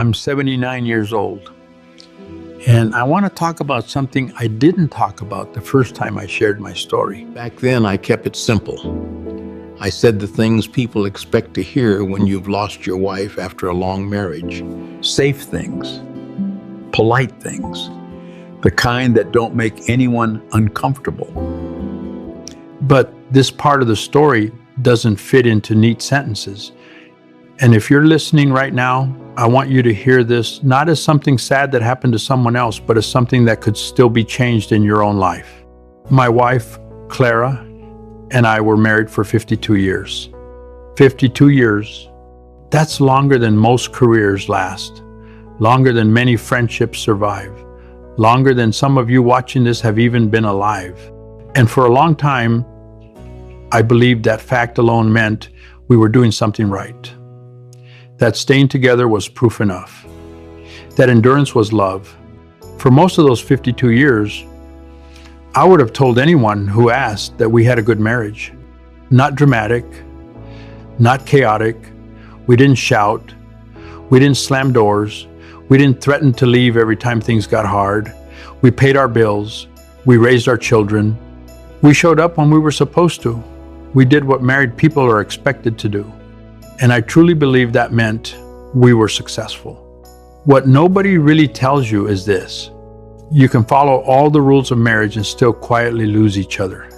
I'm 79 years old, and I want to talk about something I didn't talk about the first time I shared my story. Back then, I kept it simple. I said the things people expect to hear when you've lost your wife after a long marriage. Safe things, polite things, the kind that don't make anyone uncomfortable. But this part of the story doesn't fit into neat sentences. And if you're listening right now, I want you to hear this not as something sad that happened to someone else, but as something that could still be changed in your own life. My wife, Clara, and I were married for 52 years. 52 years. That's longer than most careers last, longer than many friendships survive, longer than some of you watching this have even been alive. And for a long time, I believed that fact alone meant we were doing something right. That staying together was proof enough. That endurance was love. For most of those 52 years, I would have told anyone who asked that we had a good marriage. Not dramatic, not chaotic. We didn't shout. We didn't slam doors. We didn't threaten to leave every time things got hard. We paid our bills. We raised our children. We showed up when we were supposed to. We did what married people are expected to do. And I truly believe that meant we were successful. What nobody really tells you is this: you can follow all the rules of marriage and still quietly lose each other.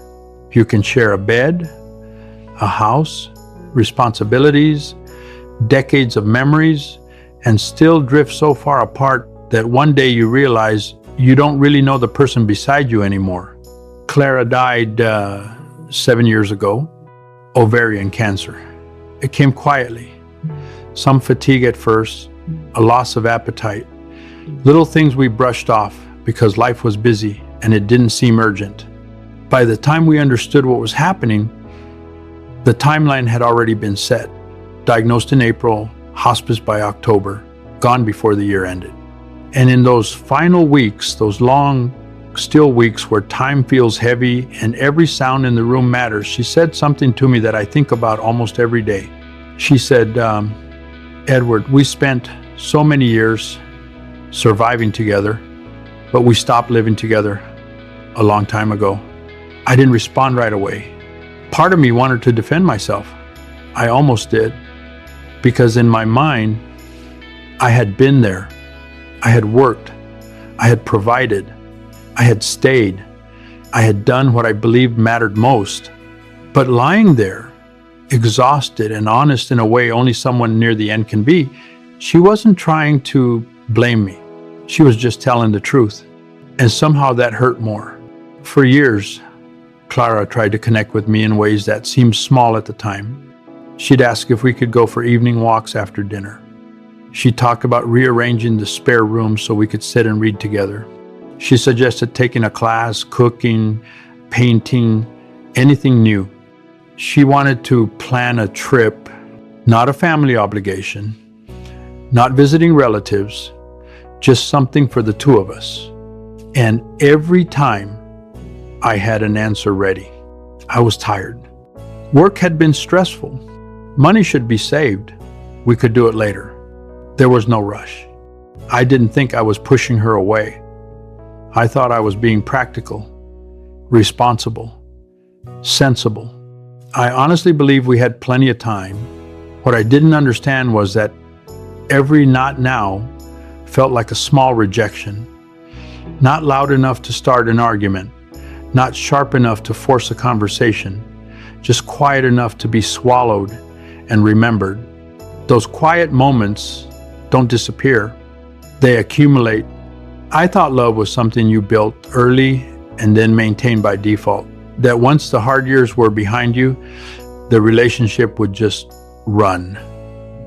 You can share a bed, a house, responsibilities, decades of memories, and still drift so far apart that one day you realize you don't really know the person beside you anymore. Clara died 7 years ago, ovarian cancer. It came quietly. Some fatigue at first, a loss of appetite, little things we brushed off because life was busy and it didn't seem urgent. By the time we understood what was happening, the timeline had already been set. Diagnosed in April, hospice by October, gone before the year ended. And in those final weeks, those long, still weeks where time feels heavy and every sound in the room matters, she said something to me that I think about almost every day. She said, Edward, we spent so many years surviving together, but we stopped living together a long time ago. I didn't respond right away. Part of me wanted to defend myself. I almost did, because in my mind, I had been there. I had worked. I had provided. I had stayed. I had done what I believed mattered most. But lying there, exhausted and honest in a way only someone near the end can be, she wasn't trying to blame me. She was just telling the truth. And somehow that hurt more. For years, Clara tried to connect with me in ways that seemed small at the time. She'd ask if we could go for evening walks after dinner. She talked about rearranging the spare room so we could sit and read together. She suggested taking a class, cooking, painting, anything new. She wanted to plan a trip, not a family obligation, not visiting relatives, just something for the two of us. And every time I had an answer ready. I was tired. Work had been stressful. Money should be saved. We could do it later. There was no rush. I didn't think I was pushing her away. I thought I was being practical, responsible, sensible. I honestly believe we had plenty of time. What I didn't understand was that every not now felt like a small rejection. Not loud enough to start an argument, not sharp enough to force a conversation, just quiet enough to be swallowed and remembered. Those quiet moments don't disappear. They accumulate. I thought love was something you built early and then maintained by default. That once the hard years were behind you, the relationship would just run.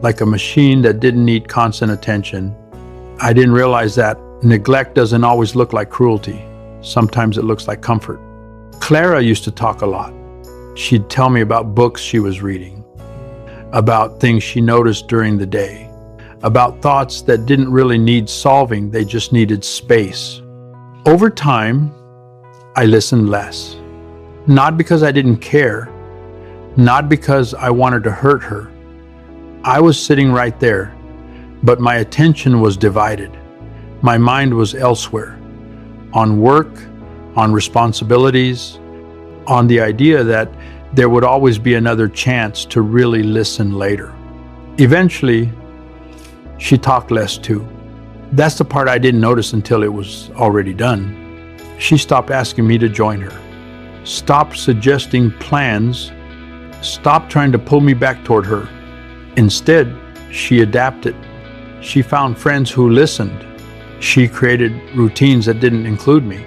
Like a machine that didn't need constant attention. I didn't realize that neglect doesn't always look like cruelty. Sometimes it looks like comfort. Clara used to talk a lot. She'd tell me about books she was reading, about things she noticed during the day, about thoughts that didn't really need solving, they just needed space. Over time, I listened less. Not because I didn't care, not because I wanted to hurt her. I was sitting right there, but my attention was divided. My mind was elsewhere, on work, on responsibilities, on the idea that there would always be another chance to really listen later. Eventually, she talked less too. That's the part I didn't notice until it was already done. She stopped asking me to join her, stopped suggesting plans, stopped trying to pull me back toward her. Instead, she adapted. She found friends who listened. She created routines that didn't include me.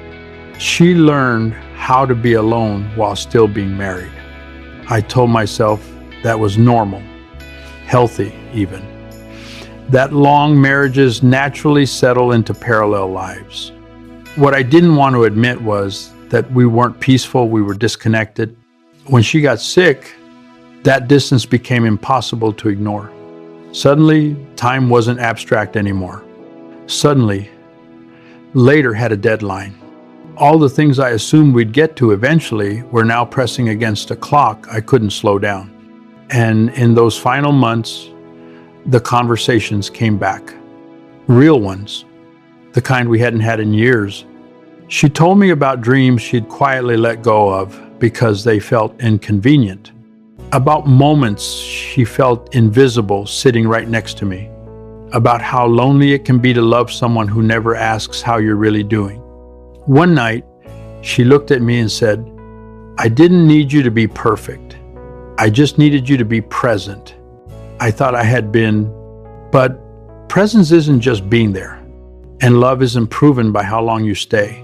She learned how to be alone while still being married. I told myself that was normal, healthy even. That long marriages naturally settle into parallel lives. What I didn't want to admit was that we weren't peaceful, we were disconnected. When she got sick, that distance became impossible to ignore. Suddenly, time wasn't abstract anymore. Suddenly, later had a deadline. All the things I assumed we'd get to eventually were now pressing against a clock I couldn't slow down. And in those final months, the conversations came back. Real ones, the kind we hadn't had in years. She told me about dreams she'd quietly let go of because they felt inconvenient. About moments she felt invisible sitting right next to me. About how lonely it can be to love someone who never asks how you're really doing. One night, she looked at me and said, "I didn't need you to be perfect. I just needed you to be present." I thought I had been, but presence isn't just being there, and love isn't proven by how long you stay.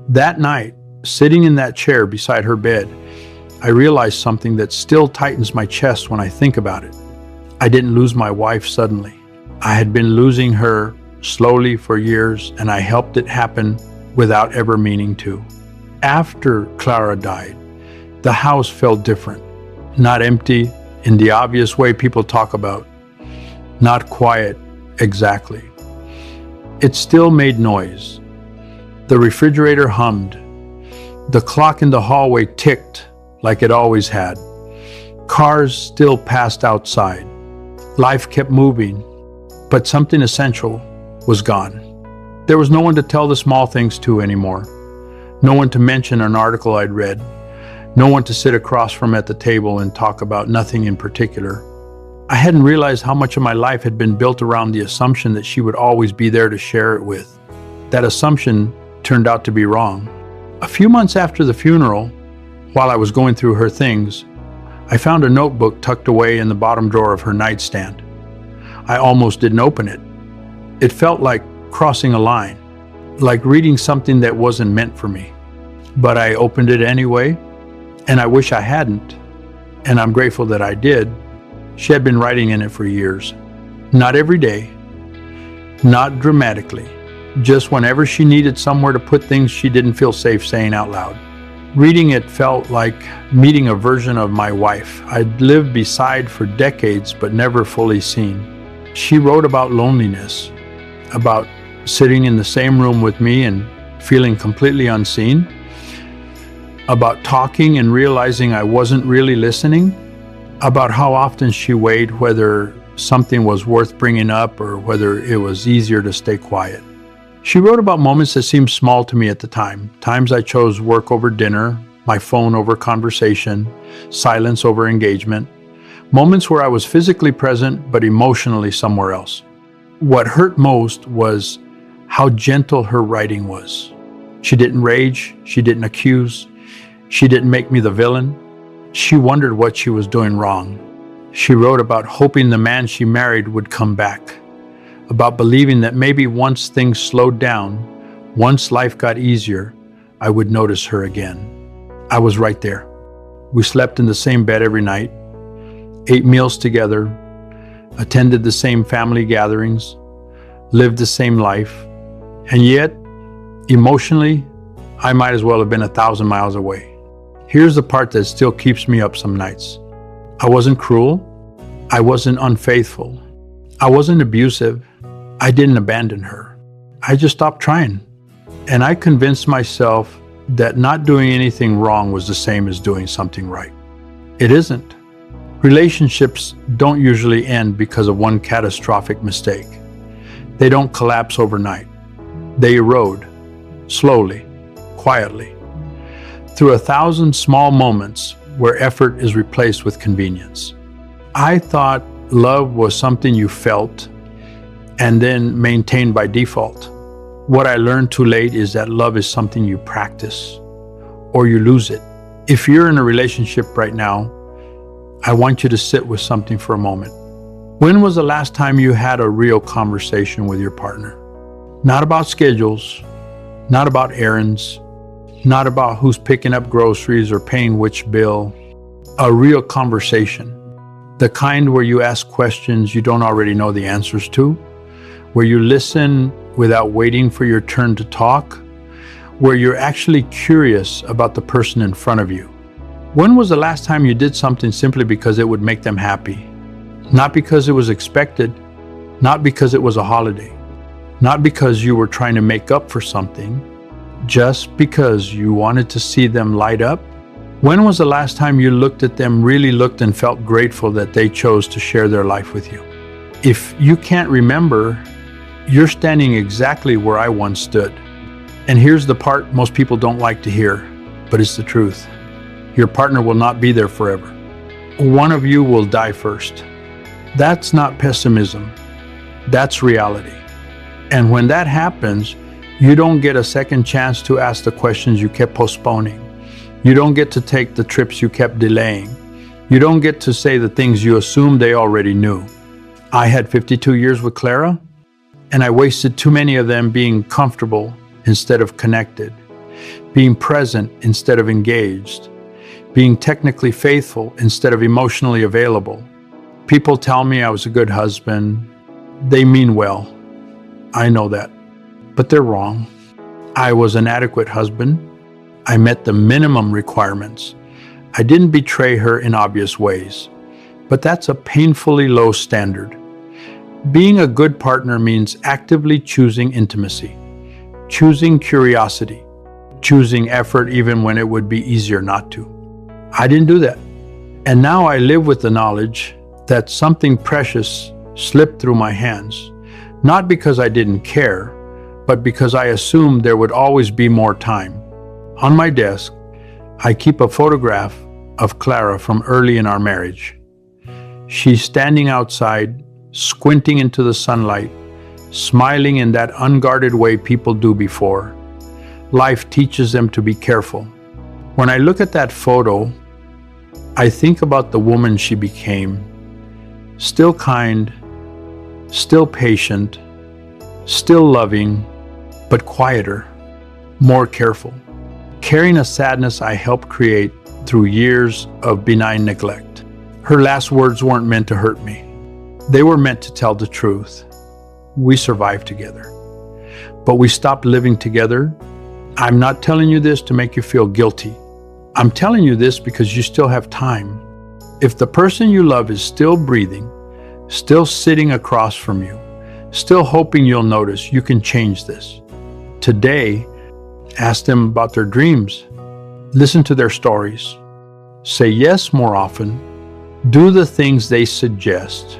That night, sitting in that chair beside her bed, I realized something that still tightens my chest when I think about it. I didn't lose my wife suddenly. I had been losing her slowly for years, and I helped it happen without ever meaning to. After Clara died, the house felt different. Not empty in the obvious way people talk about. Not quiet exactly. It still made noise. The refrigerator hummed. The clock in the hallway ticked like it always had. Cars still passed outside. Life kept moving, but something essential was gone. There was no one to tell the small things to anymore. No one to mention an article I'd read. No one to sit across from at the table and talk about nothing in particular. I hadn't realized how much of my life had been built around the assumption that she would always be there to share it with. That assumption turned out to be wrong. A few months after the funeral, while I was going through her things, I found a notebook tucked away in the bottom drawer of her nightstand. I almost didn't open it. It felt like crossing a line, like reading something that wasn't meant for me. But I opened it anyway, and I wish I hadn't, and I'm grateful that I did. She had been writing in it for years. Not every day, not dramatically, just whenever she needed somewhere to put things she didn't feel safe saying out loud. Reading it felt like meeting a version of my wife I'd lived beside for decades but never fully seen. She wrote about loneliness, about sitting in the same room with me and feeling completely unseen, about talking and realizing I wasn't really listening, about how often she weighed whether something was worth bringing up or whether it was easier to stay quiet. She wrote about moments that seemed small to me at the time, times I chose work over dinner, my phone over conversation, silence over engagement, moments where I was physically present but emotionally somewhere else. What hurt most was how gentle her writing was. She didn't rage, she didn't accuse, she didn't make me the villain. She wondered what she was doing wrong. She wrote about hoping the man she married would come back, about believing that maybe once things slowed down, once life got easier, I would notice her again. I was right there. We slept in the same bed every night, ate meals together, attended the same family gatherings, lived the same life, and yet, emotionally, I might as well have been 1,000 miles away. Here's the part that still keeps me up some nights. I wasn't cruel. I wasn't unfaithful. I wasn't abusive. I didn't abandon her. I just stopped trying. And I convinced myself that not doing anything wrong was the same as doing something right. It isn't. Relationships don't usually end because of one catastrophic mistake. They don't collapse overnight. They erode, slowly, quietly, through 1,000 small moments where effort is replaced with convenience. I thought love was something you felt and then maintained by default. What I learned too late is that love is something you practice, or you lose it. If you're in a relationship right now, I want you to sit with something for a moment. When was the last time you had a real conversation with your partner? Not about schedules, not about errands, not about who's picking up groceries or paying which bill. A real conversation. The kind where you ask questions you don't already know the answers to, where you listen without waiting for your turn to talk, where you're actually curious about the person in front of you. When was the last time you did something simply because it would make them happy? Not because it was expected, not because it was a holiday, not because you were trying to make up for something, just because you wanted to see them light up? When was the last time you looked at them, really looked and felt grateful that they chose to share their life with you? If you can't remember, you're standing exactly where I once stood. And here's the part most people don't like to hear, but it's the truth. Your partner will not be there forever. One of you will die first. That's not pessimism. That's reality. And when that happens, you don't get a second chance to ask the questions you kept postponing. You don't get to take the trips you kept delaying. You don't get to say the things you assumed they already knew. I had 52 years with Clara, and I wasted too many of them being comfortable instead of connected, being present instead of engaged, being technically faithful instead of emotionally available. People tell me I was a good husband. They mean well. I know that. But they're wrong. I was an adequate husband. I met the minimum requirements. I didn't betray her in obvious ways. But that's a painfully low standard. Being a good partner means actively choosing intimacy, choosing curiosity, choosing effort even when it would be easier not to. I didn't do that. And now I live with the knowledge that something precious slipped through my hands, not because I didn't care, but because I assumed there would always be more time. On my desk, I keep a photograph of Clara from early in our marriage. She's standing outside, squinting into the sunlight, smiling in that unguarded way people do before. Life teaches them to be careful. When I look at that photo, I think about the woman she became. Still kind, still patient, still loving, but quieter, more careful, carrying a sadness I helped create through years of benign neglect. Her last words weren't meant to hurt me. They were meant to tell the truth. We survived together, but we stopped living together. I'm not telling you this to make you feel guilty. I'm telling you this because you still have time. If the person you love is still breathing, still sitting across from you, still hoping you'll notice, you can change this. Today, ask them about their dreams. Listen to their stories. Say yes more often. Do the things they suggest.